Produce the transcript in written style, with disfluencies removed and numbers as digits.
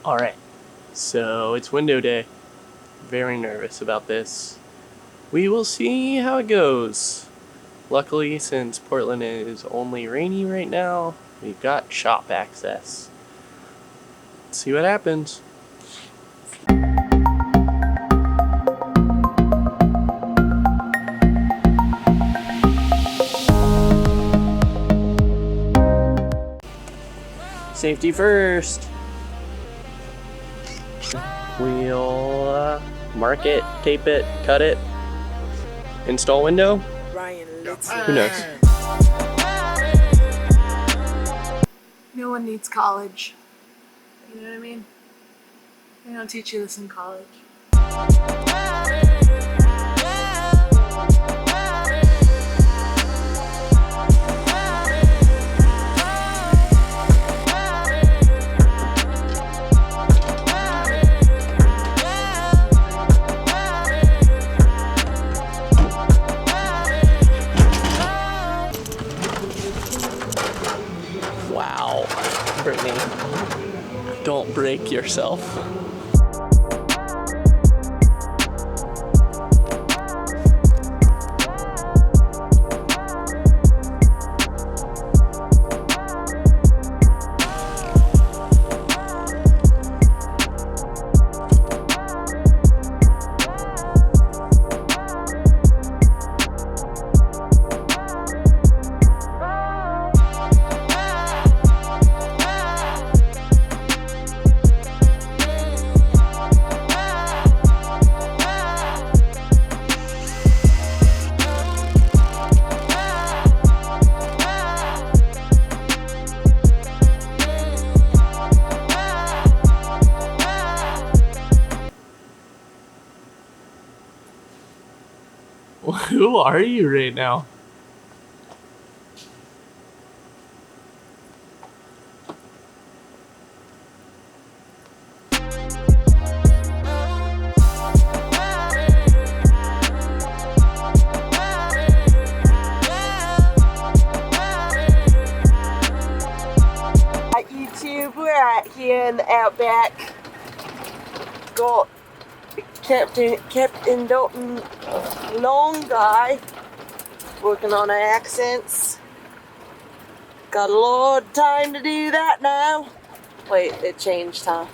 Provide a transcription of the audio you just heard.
Alright, so it's window day. Very nervous about this. We will see how it goes. Luckily, since Portland is only rainy right now, we've got shop access. Let's see what happens. Safety first. We'll mark it, tape it, cut it, install window. Who knows? No one needs college. You know what I mean? They don't teach you this in college. Wow, Brittany, don't break yourself. Who are you right now? At YouTube, we're out here in the outback. Got Captain Dalton Long guy working on our accents. Got a lot of time to do that now. Wait, it changed, huh?